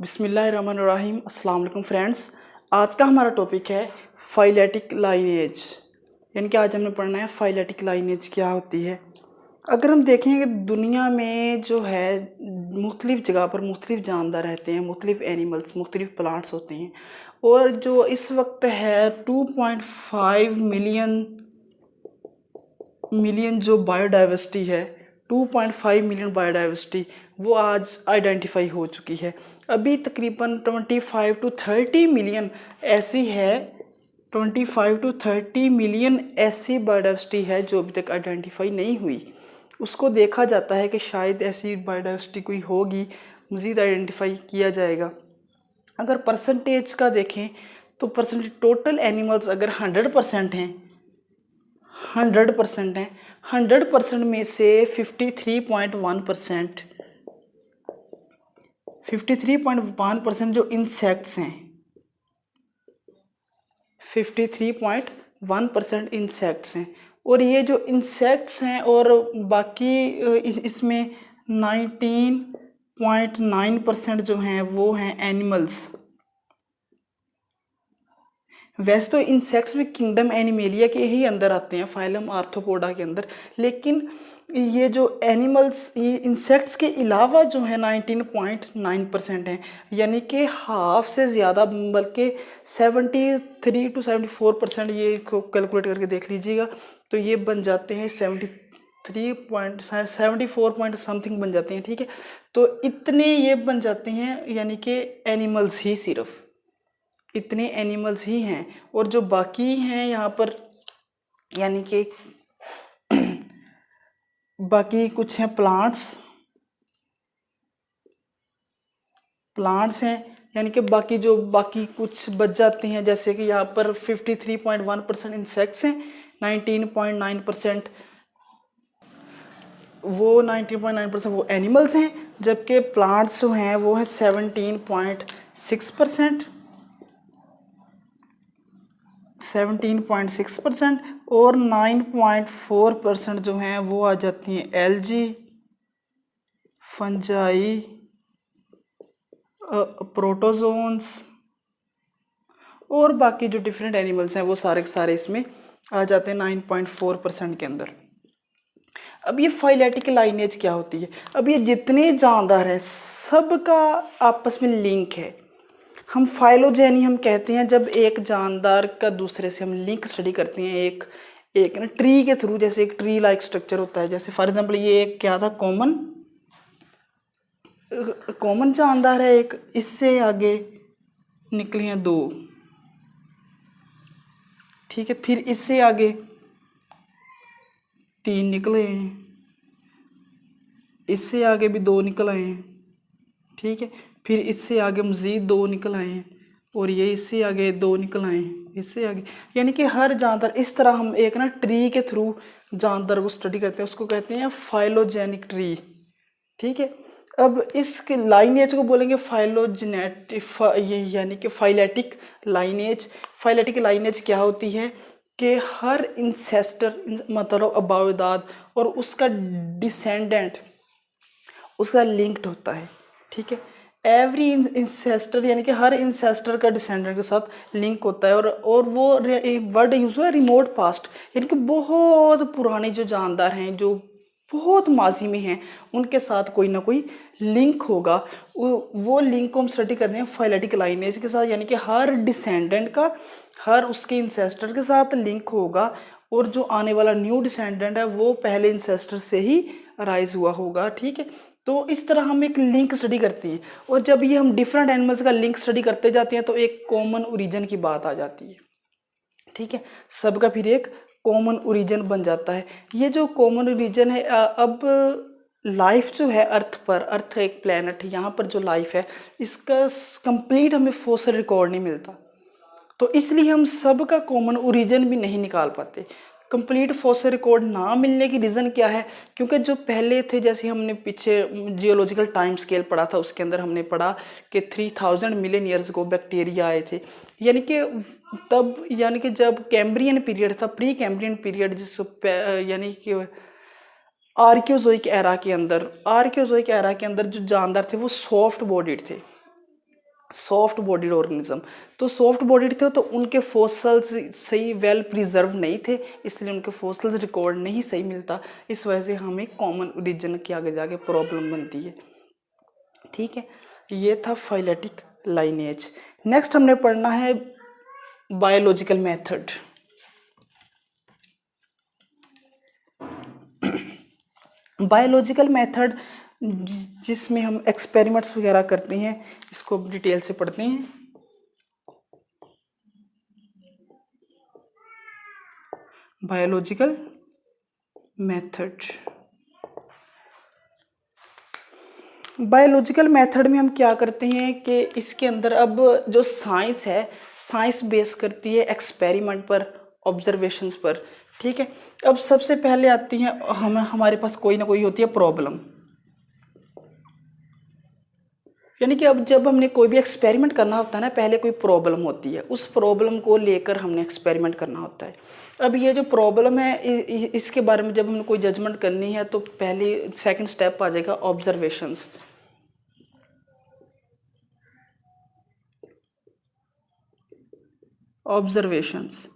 बिस्मिल्लाहिर्रहमानिर्रहीम। अस्सलाम वालेकुम फ्रेंड्स। आज का हमारा टॉपिक है फाइलेटिक लाइनेज, यानी कि आज हमने पढ़ना है फाइलेटिक लाइनेज क्या होती है। अगर हम देखें कि दुनिया में जो है मुख्तलिफ़ जगह पर मुख्तलिफ़ जानदार रहते हैं, मुख्तलिफ़ एनिमल्स, मुख्तलिफ़ प्लांट्स होते हैं, और जो इस वक्त है 2.5 मिलियन जो बायोडाइवर्सिटी है, 2.5 मिलियन बायोडाइवर्सिटी वो आज आइडेंटिफाई हो चुकी है। अभी तकरीबन 25 टू 30 मिलियन ऐसी है, 25 टू 30 मिलियन ऐसी बायोडाइवर्सिटी है जो अभी तक आइडेंटिफाई नहीं हुई। उसको देखा जाता है कि शायद ऐसी बायोडाइवर्सिटी कोई होगी, मज़ीद आइडेंटिफाई किया जाएगा। अगर परसेंटेज का देखें तो परसेंटेज टोटल एनिमल्स अगर 100% हैं, 100% हैं, 100% में से 53.1% जो इंसेक्ट्स हैं, 53.1% इंसेक्ट्स हैं। और ये जो इंसेक्ट्स हैं और बाकी इसमें 19.9% जो हैं वो हैं एनिमल्स। वैसे तो इंसेक्ट्स भी किंगडम एनिमेलिया के ही अंदर आते हैं, फाइलम आर्थ्रोपोडा के अंदर, लेकिन ये जो एनिमल्स, ये इंसेक्ट्स के अलावा जो है 19.9% हैं, यानी कि हाफ से ज़्यादा, बल्कि 73 टू 74%, ये कैलकुलेट करके देख लीजिएगा तो ये बन जाते हैं 74 पॉइंट समथिंग बन जाते हैं। ठीक है, तो इतने ये बन जाते हैं, यानी कि एनिमल्स ही, सिर्फ इतने एनिमल्स ही हैं। और जो बाकी हैं यहाँ पर, यानी कि बाकी कुछ हैं प्लांट्स हैं, यानी कि बाकी कुछ बच जाते हैं। जैसे कि यहाँ पर 53.1% इंसेक्ट्स हैं, 19.9% वो एनिमल्स हैं, जबकि प्लांट्स जो हैं वो हैं 17.6% और 9.4% जो हैं वो आ जाती हैं एल्गी, फंजाई, प्रोटोजोन्स, और बाकी जो डिफरेंट एनिमल्स हैं वो सारे के सारे इसमें आ जाते हैं 9.4% के अंदर। अब ये फाइलेटिक लाइनेज क्या होती है? अब ये जितने जानदार हैं सबका आपस में लिंक है। हम फाइलोजेनी हम कहते हैं जब एक जानदार का दूसरे से हम लिंक स्टडी करते हैं, एक ना ट्री के थ्रू। जैसे एक ट्री लाइक स्ट्रक्चर होता है, जैसे फॉर एग्जांपल ये एक क्या था, कॉमन जानदार है एक, इससे आगे निकले हैं दो, ठीक है, फिर इससे आगे 3 निकले हैं, इससे आगे भी 2 निकल आए हैं, ठीक है, फिर इससे आगे मज़ीद 2 निकल आए हैं, और ये इससे आगे 2 निकल आए हैं, इससे आगे। यानी कि हर जानदार, इस तरह हम एक ना ट्री के थ्रू जानदार को स्टडी करते हैं, उसको कहते हैं फाइलोजेनिक ट्री। ठीक है, अब इसके लाइनेज को बोलेंगे फाइलोजेनेटिक, यानी कि फाइलेटिक लाइनेज। फाइलेटिक लाइनेज क्या होती है कि हर इंसेस्टर, मतलब अबावदाद और उसका डिसेंडेंट उसका लिंक्ड होता है। ठीक है, एवरी इंसेस्टर, यानी कि हर इंसेस्टर का डिसेंडेंट के साथ लिंक होता है। और वो वर्ड यूज हुआ है रिमोट पास्ट, यानी कि बहुत पुराने जो जानदार हैं, जो बहुत माजी में हैं, उनके साथ कोई ना कोई लिंक होगा। वो लिंक को हम स्टडी करते हैं फाइलेटिक लाइनेज के साथ, यानी कि हर डिसेंडेंट का हर उसके इंसेस्टर के साथ लिंक होगा, और जो आने वाला न्यू डिसेंडेंट है वो पहले इंसेस्टर से ही राइज हुआ होगा। ठीक है, तो इस तरह हम एक लिंक स्टडी करते हैं, और जब ये हम डिफरेंट एनिमल्स का लिंक स्टडी करते जाते हैं तो एक कॉमन ओरिजिन की बात आ जाती है। ठीक है, सबका फिर एक कॉमन ओरिजिन बन जाता है। ये जो कॉमन ओरिजिन है, अब लाइफ जो है अर्थ पर, अर्थ एक प्लेनेट है, यहाँ पर जो लाइफ है इसका कंप्लीट हमें फॉसिल रिकॉर्ड नहीं मिलता, तो इसलिए हम सब का कॉमन ओरिजिन भी नहीं निकाल पाते। कंप्लीट फॉसिल रिकॉर्ड ना मिलने की रीज़न क्या है? क्योंकि जो पहले थे, जैसे हमने पीछे जियोलॉजिकल टाइम स्केल पढ़ा था, उसके अंदर हमने पढ़ा कि 3000 मिलियन ईयर्स को बैक्टीरिया आए थे, यानी कि तब, यानी कि जब कैम्ब्रियन पीरियड था, प्री कैम्ब्रियन पीरियड, जिस यानी कि आर्कियोजोइक एरा के अंदर जो जानदार थे वो सॉफ्ट बॉडीड थे, सॉफ्ट बॉडीड ऑर्गेनिज्म। तो सॉफ्ट बॉडीड थे तो उनके फॉसल्स सही वेल प्रिजर्व नहीं थे, इसलिए उनके फॉसल्स रिकॉर्ड नहीं सही मिलता। इस वजह से हमें कॉमन ओरिजिन की आगे जाके प्रॉब्लम बनती है। ठीक है, ये था फाइलेटिक लाइनेज। नेक्स्ट हमने पढ़ना है बायोलॉजिकल मेथड। बायोलॉजिकल मेथड जिसमें हम एक्सपेरिमेंट्स वगैरह करते हैं, इसको डिटेल से पढ़ते हैं। बायोलॉजिकल मेथड, बायोलॉजिकल मेथड में हम क्या करते हैं कि इसके अंदर अब जो साइंस है, साइंस बेस करती है एक्सपेरिमेंट पर, ऑब्जर्वेशंस पर। ठीक है, अब सबसे पहले आती है हमारे पास कोई ना कोई होती है प्रॉब्लम। यानी कि अब जब हमने कोई भी एक्सपेरिमेंट करना होता है ना, पहले कोई प्रॉब्लम होती है, उस प्रॉब्लम को लेकर हमने एक्सपेरिमेंट करना होता है। अब ये जो प्रॉब्लम है इसके बारे में जब हमने कोई जजमेंट करनी है तो पहले सेकंड स्टेप आ जाएगा ऑब्जर्वेशंस। ऑब्जर्वेशंस,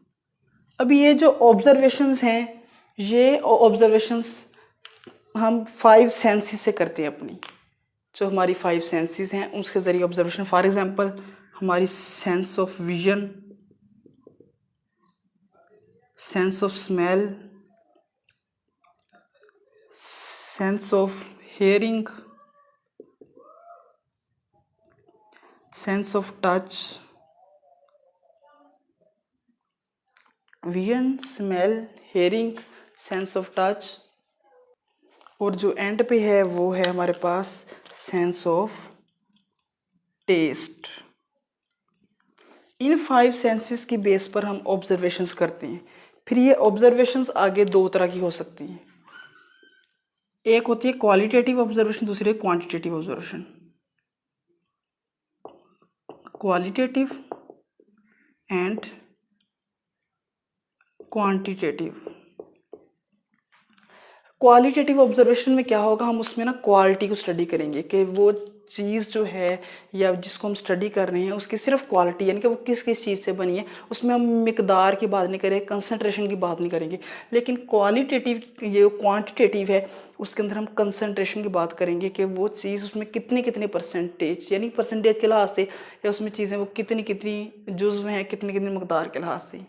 अब ये जो ऑब्जर्वेशंस हैं, ये ऑब्जर्वेशंस हम 5 सेंसेस से करते हैं अपनी। जो हमारी 5 सेंसेस हैं उसके ज़रिए ऑब्जर्वेशन, फॉर एग्जांपल हमारी sense of vision, sense of smell, sense of hearing, sense of touch, vision, smell, hearing, sense of touch, और जो एंड पे है वो है हमारे पास सेंस ऑफ टेस्ट। इन 5 सेंसेस की बेस पर हम ऑब्जर्वेशंस करते हैं। फिर ये ऑब्जर्वेशंस आगे 2 तरह की हो सकती हैं, एक होती है क्वालिटेटिव ऑब्जर्वेशन, दूसरी है quantitative observation. Qualitative and quantitative. Qualitative observation में क्या होगा, हम उसमें ना क्वालिटी को स्टडी करेंगे कि वो चीज़ जो है या जिसको हम स्टडी कर रहे हैं उसकी सिर्फ क्वालिटी, यानी कि वो किस किस चीज़ से बनी है, उसमें हम मिकदार की बात नहीं करेंगे, कंसंट्रेशन की बात नहीं करेंगे। लेकिन क्वालिटेटिव, ये क्वांटिटेटिव है, उसके अंदर हम कंसंट्रेशन की बात करेंगे कि वो चीज़ उसमें कितने कितने परसेंटेज, यानी परसेंटेज के लिहाज से, या उसमें चीज़ें वो कितनी कितनी जुज़्व हैं, कितनी कितनी मिकदार के लिहाज से।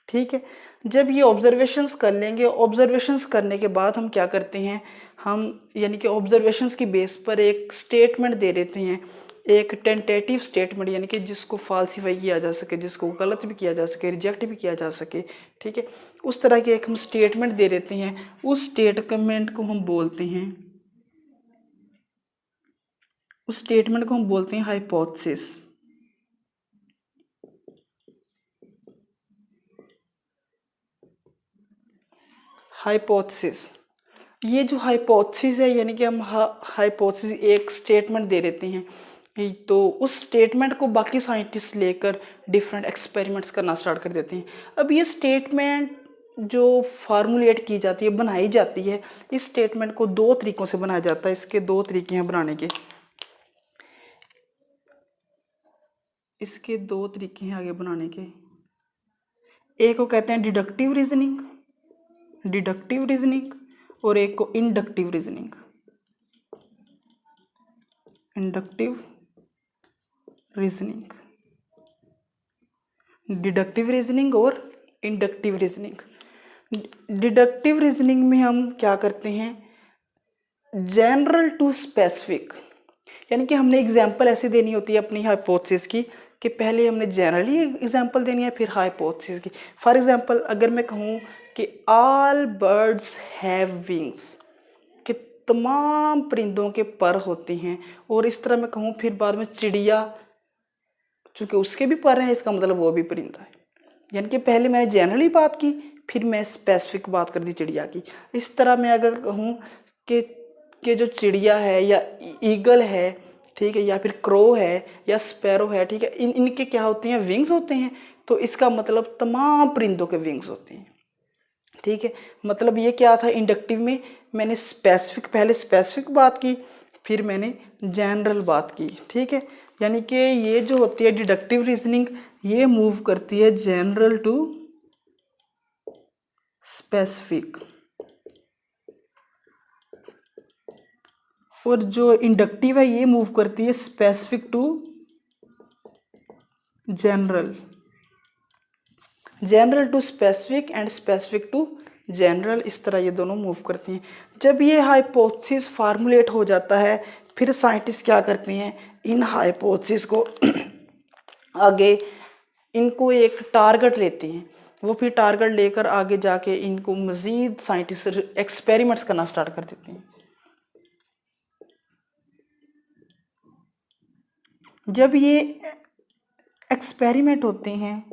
ठीक है, जब ये ऑब्जर्वेशंस कर लेंगे, ऑब्जर्वेशंस करने के बाद हम क्या करते हैं, हम यानी कि ऑब्जर्वेशंस की बेस पर एक स्टेटमेंट दे देते हैं, एक टेंटेटिव स्टेटमेंट, यानी कि जिसको फाल्सीफाई किया जा सके, जिसको गलत भी किया जा सके, रिजेक्ट भी किया जा सके। ठीक है, उस तरह के एक हम स्टेटमेंट दे देते हैं। उस स्टेटमेंट को हम बोलते हैं, उस स्टेटमेंट को हम बोलते हैं हाइपोथेसिस। हाइपोथेसिस, ये जो हाइपोथेसिस है, यानी कि हम हाइपोथेसिस एक स्टेटमेंट दे देते हैं, तो उस स्टेटमेंट को बाकी साइंटिस्ट लेकर डिफरेंट एक्सपेरिमेंट्स करना स्टार्ट कर देते हैं। अब ये स्टेटमेंट जो फार्मूलेट की जाती है, बनाई जाती है, इस स्टेटमेंट को 2 तरीकों से बनाया जाता है। इसके 2 तरीके हैं बनाने के, इसके 2 तरीके हैं आगे बनाने के। एक को कहते हैं डिडक्टिव रीजनिंग, डिडक्टिव रीजनिंग, और एक को inductive reasoning, inductive reasoning. Deductive reasoning और इंडक्टिव रीजनिंग। डिडक्टिव रीजनिंग में हम क्या करते हैं, जनरल टू स्पेसिफिक, यानी कि हमने एग्जांपल ऐसे देनी होती है अपनी हाइपोथेसिस की कि पहले हमने जनरली एग्जांपल देनी है, फिर हाइपोथेसिस की। फॉर एग्जांपल अगर मैं कहूँ कि ऑल बर्ड्स हैव विंग्स, कि तमाम परिंदों के पर होते हैं, और इस तरह मैं कहूँ फिर बाद में चिड़िया, चूँकि उसके भी पर हैं, इसका मतलब वो भी परिंदा है। यानी कि पहले मैंने जनरली बात की, फिर मैं स्पेसिफिक बात कर दी चिड़िया की। इस तरह मैं अगर कहूँ कि जो चिड़िया है या ईगल है, ठीक है, या फिर क्रो है या स्पैरो है, ठीक है, इनके क्या होते हैं, विंग्स होते हैं, तो इसका मतलब तमाम परिंदों के विंग्स होते हैं। ठीक है, मतलब ये क्या था, इंडक्टिव में मैंने स्पेसिफिक, पहले स्पेसिफिक बात की, फिर मैंने जनरल बात की। ठीक है, यानी कि ये जो होती है डिडक्टिव रीजनिंग, ये मूव करती है जनरल टू स्पेसिफिक, और जो इंडक्टिव है ये मूव करती है specific to general, general to specific and specific to general, इस तरह ये दोनों मूव करती हैं। जब ये हाइपोथेसिस फार्मुलेट हो जाता है, फिर साइंटिस्ट क्या करते हैं, इन हाइपोथेसिस को आगे इनको एक टारगेट लेते हैं, वो फिर टारगेट लेकर आगे जाके इनको मज़ीद साइंटिस्ट एक्सपेरिमेंट्स करना स्टार्ट कर देते हैं। जब ये एक्सपेरिमेंट होते हैं,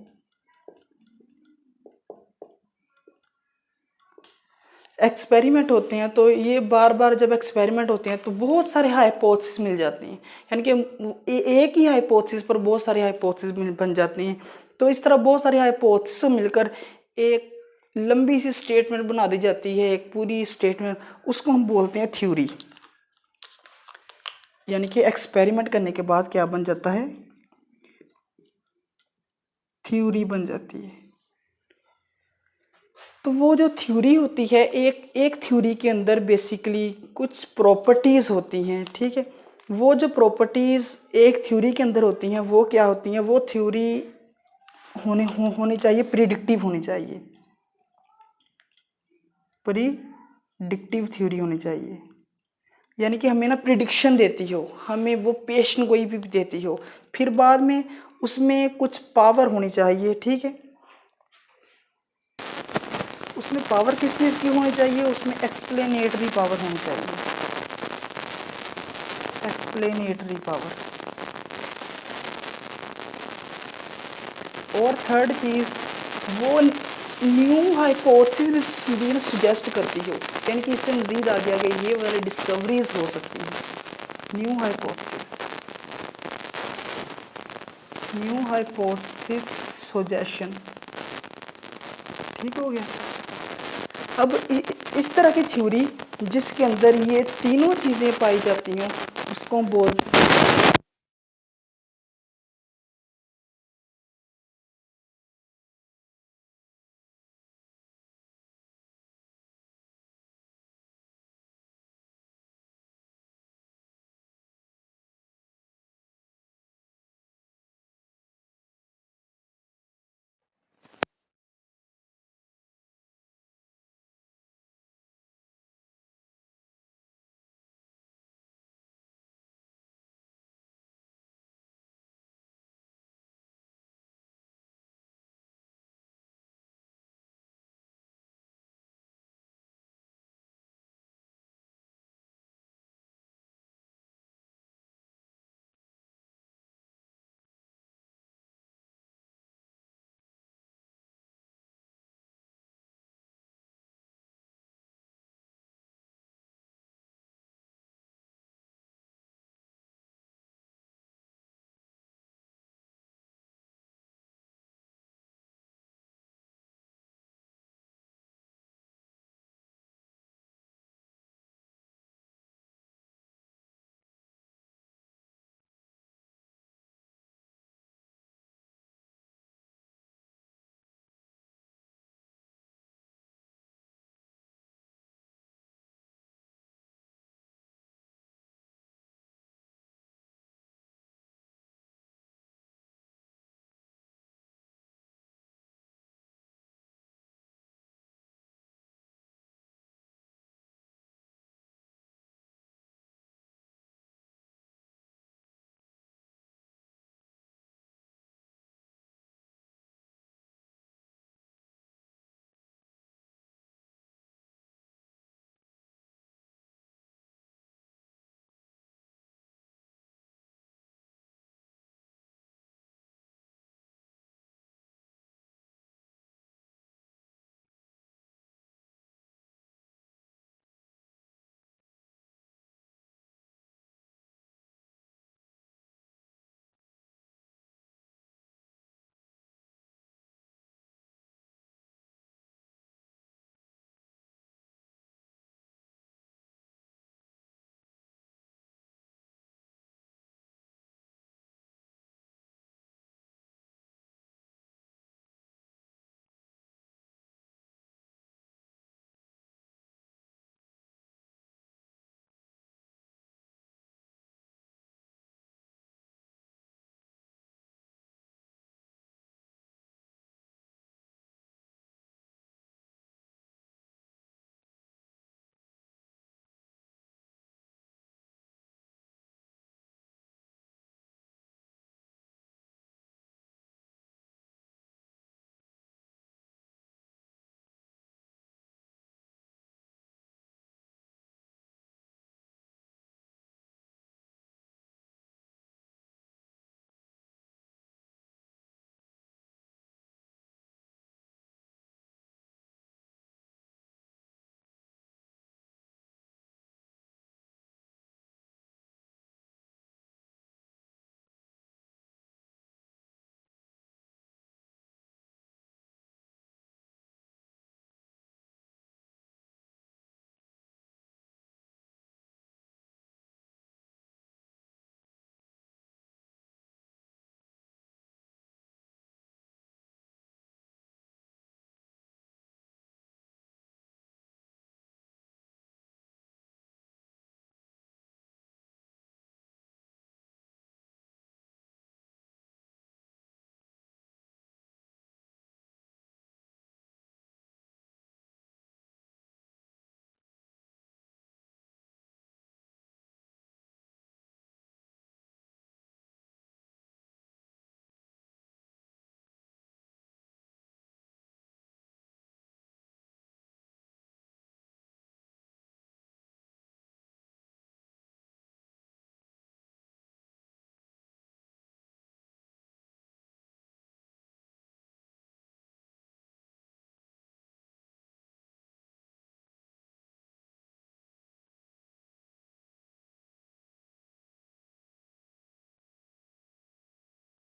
तो ये बार बार जब एक्सपेरिमेंट होते हैं तो बहुत सारे हाइपोथेसिस मिल जाते हैं, यानी कि एक ही हाइपोथेसिस पर बहुत सारे हाइपोथेसिस बन जाते हैं। तो इस तरह बहुत सारे हाइपोथेसिस मिलकर एक लंबी सी स्टेटमेंट बना दी जाती है, एक पूरी स्टेटमेंट, उसको हम बोलते हैं थ्योरी। यानी कि एक्सपेरिमेंट करने के बाद क्या बन जाता है, थ्योरी बन जाती है। तो वो जो थ्योरी होती है, एक थ्योरी के अंदर बेसिकली कुछ प्रॉपर्टीज़ होती हैं, ठीक है। वो जो प्रॉपर्टीज़ एक थ्योरी के अंदर होती हैं वो क्या होती हैं, वो थ्योरी होनी चाहिए, प्रिडिक्टिव होनी चाहिए, प्रिडिक्टिव थ्योरी होनी चाहिए। यानी कि हमें ना प्रिडिक्शन देती हो, हमें वो पेशन कोई भी देती हो, फिर बाद में उसमें कुछ पावर होनी चाहिए, ठीक है। उसमें पावर किस चीज़ की होनी चाहिए, उसमें एक्सप्लेनेटरी पावर होनी चाहिए, एक्सप्लेनेटरी पावर। और थर्ड चीज़, वो न्यू हाइपोथेसिस भी सुजेस्ट करती हो, यानी कि इससे मज़ीद आगे आगे ये वाली डिस्कवरीज हो सकती हैं। न्यू हाइपोथेसिस सुजेशन, ठीक हो गया। अब इस तरह की थ्योरी जिसके अंदर ये तीनों चीज़ें पाई जाती हैं उसको बोलते